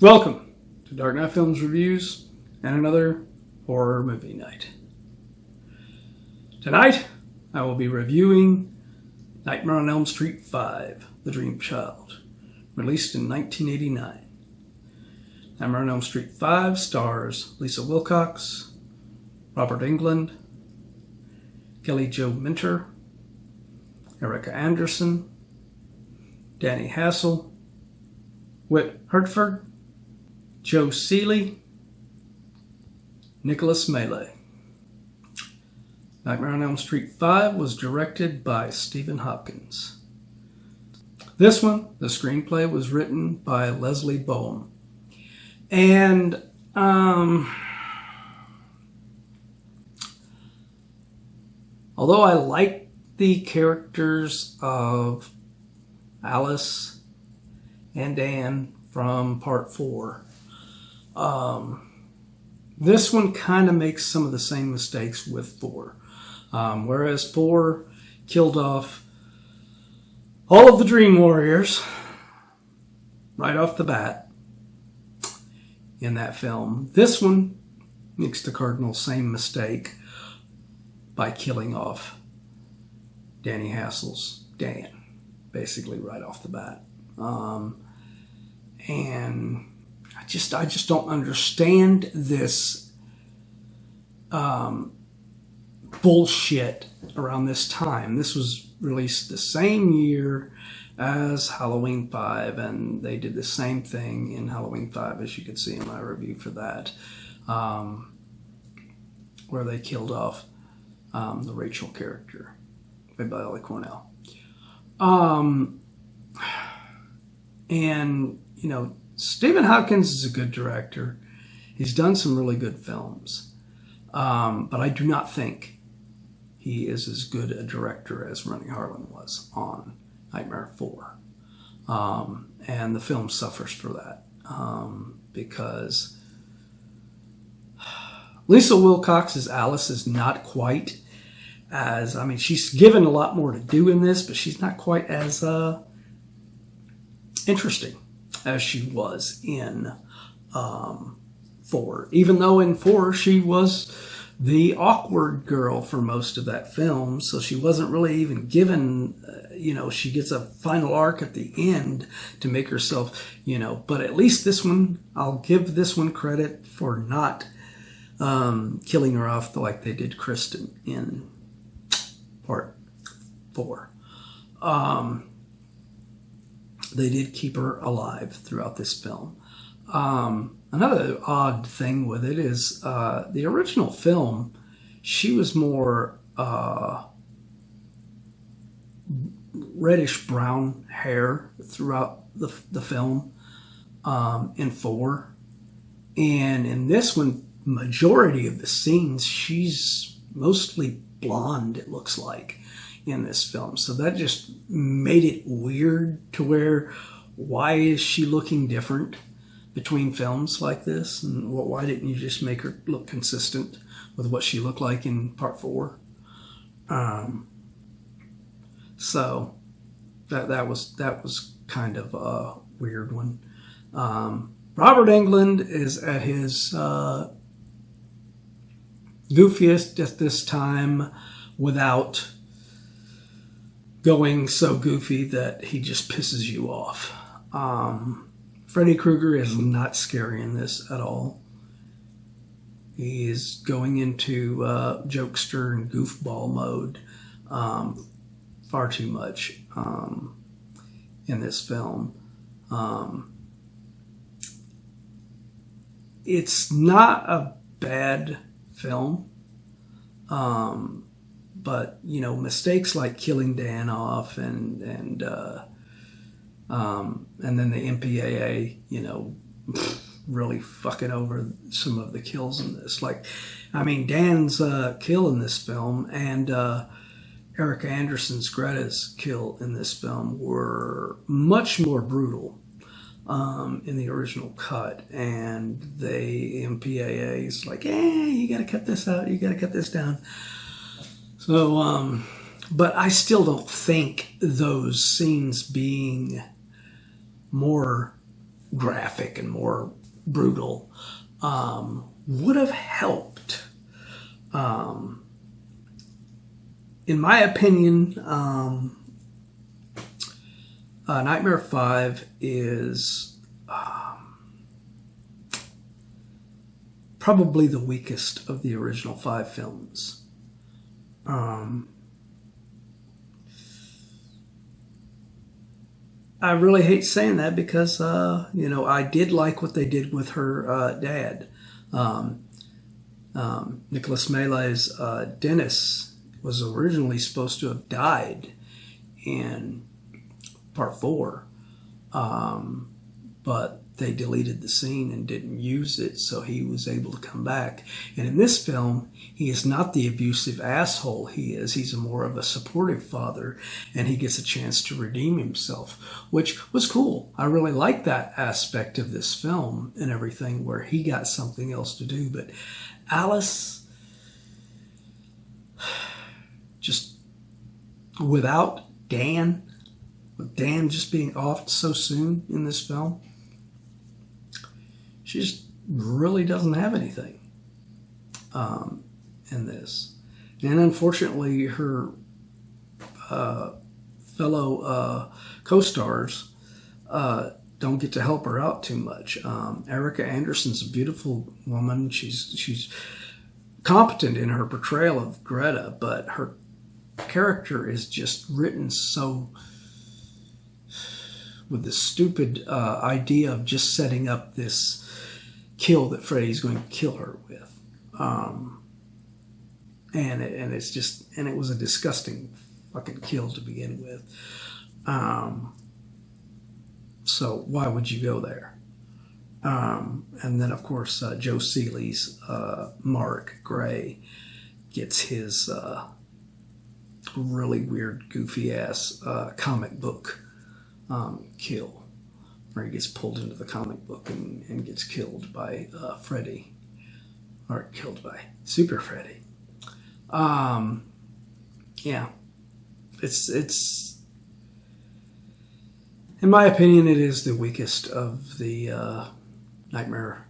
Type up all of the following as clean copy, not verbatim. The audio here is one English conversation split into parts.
Welcome to Dark Knight Films Reviews and another horror movie night. Tonight, I will be reviewing Nightmare on Elm Street 5, The Dream Child, released in 1989. Nightmare on Elm Street 5 stars Lisa Wilcox, Robert Englund, Kelly Jo Minter, Erika Anderson, Danny Hassel, Whit Hertford, Joe Seeley, Nicholas Mele. Nightmare on Elm Street 5 was directed by Stephen Hopkins. This one, the screenplay, was written by Leslie Boehm. And, although I like the characters of Alice and Dan from Part 4, this one kind of makes some of the same mistakes with 4. Whereas 4 killed off all of the Dream Warriors right off the bat in that film, this one makes the cardinal same mistake by killing off Danny Hassel's Dan, basically right off the bat. And I just don't understand this bullshit around this time. This was released the same year as Halloween 5, and they did the same thing in Halloween 5, as you can see in my review for that, where they killed off the Rachel character, played by Ellie Cornell. And, you know, Stephen Hopkins is a good director. He's done some really good films. But I do not think he is as good a director as Rennie Harlan was on Nightmare 4. And the film suffers for that. Because Lisa Wilcox as Alice is not quite as, I mean, she's given a lot more to do in this, but she's not quite as interesting as she was in 4. Even though in 4 she was the awkward girl for most of that film, so she wasn't really even given, she gets a final arc at the end to make herself, but at least this one, I'll give this one credit for not killing her off like they did Kristen in Part 4. They did keep her alive throughout this film. Another odd thing with it is the original film, she was more reddish brown hair throughout the film in 4. And in this one, majority of the scenes, she's mostly blonde, it looks like, in this film. So that just made it weird to where, why is she looking different between films like this? And why didn't you just make her look consistent with what she looked like in Part 4? So that was kind of a weird one. Robert Englund is at his goofiest at this time, without going so goofy that he just pisses you off. Freddy Krueger is not scary in this at all. He is going into jokester and goofball mode far too much in this film. It's not a bad film, but mistakes like killing Dan off and then the MPAA, really fucking over some of the kills in this. Like, I mean, Dan's kill in this film and Erika Anderson's Greta's kill in this film were much more brutal in the original cut, and the MPAA's like, you gotta cut this out, you gotta cut this down. So, but I still don't think those scenes being more graphic and more brutal would have helped. In my opinion, Nightmare 5 is probably the weakest of the original 5 films. I really hate saying that because, I did like what they did with her dad. Nicholas Mele's Dennis was originally supposed to have died in part 4, but they deleted the scene and didn't use it, so he was able to come back. And in this film, he is not the abusive asshole he's more of a supportive father, and he gets a chance to redeem himself, which was cool. I really liked that aspect of this film and everything, where he got something else to do. But Alice, just without Dan, with Dan just being off so soon in this film, she just really doesn't have anything in this. And unfortunately, her fellow co-stars don't get to help her out too much. Erika Anderson's a beautiful woman. She's competent in her portrayal of Greta, but her character is just written so with the stupid idea of just setting up this kill that Freddy's going to kill her with. And it was a disgusting fucking kill to begin with. So why would you go there? And then, of course, Joe Seeley's Mark Gray gets his really weird, goofy-ass comic book kill, where he gets pulled into the comic book and gets killed by Freddy, or killed by Super Freddy. Yeah, it's in my opinion, it is the weakest of the Nightmare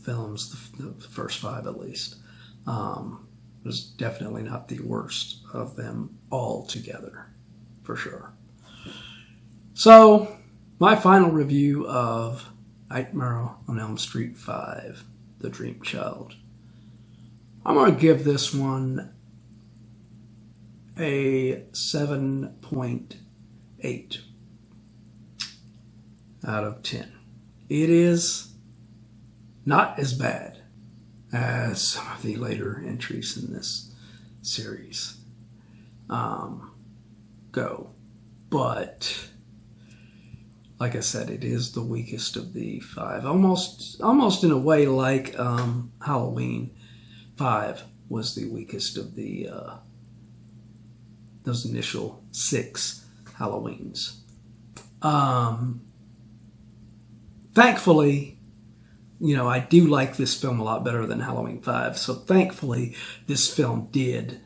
films, the first 5 at least. It was definitely not the worst of them all together, for sure. So, my final review of Nightmare on Elm Street 5, The Dream Child. I'm going to give this one a 7.8 out of 10. It is not as bad as some of the later entries in this series go. But like I said, it is the weakest of the 5. Almost in a way like Halloween 5 was the weakest of the those initial 6 Halloweens. Thankfully, I do like this film a lot better than Halloween 5. So thankfully, this film did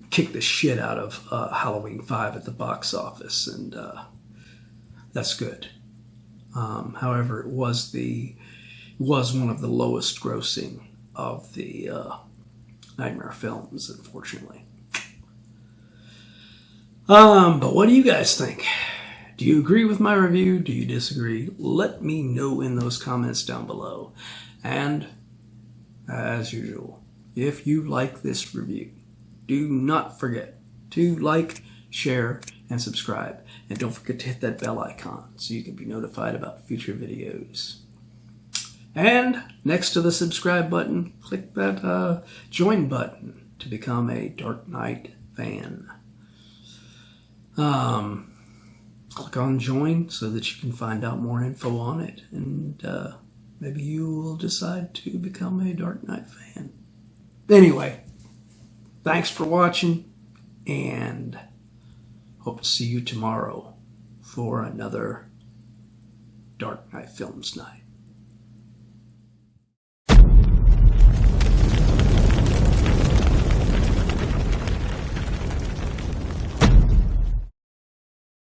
kick the shit out of Halloween 5 at the box office, and that's good. However, it was one of the lowest grossing of the Nightmare films, unfortunately. But what do you guys think? Do you agree with my review? Do you disagree? Let me know in those comments down below. And, as usual, if you like this review, do not forget to like, share, and subscribe. And don't forget to hit that bell icon so you can be notified about future videos. And next to the subscribe button, click that join button to become a Dark Knight fan. Click on join so that you can find out more info on it, and maybe you will decide to become a Dark Knight fan. Anyway, thanks for watching, and hope to see you tomorrow for another Dark Knight Films night.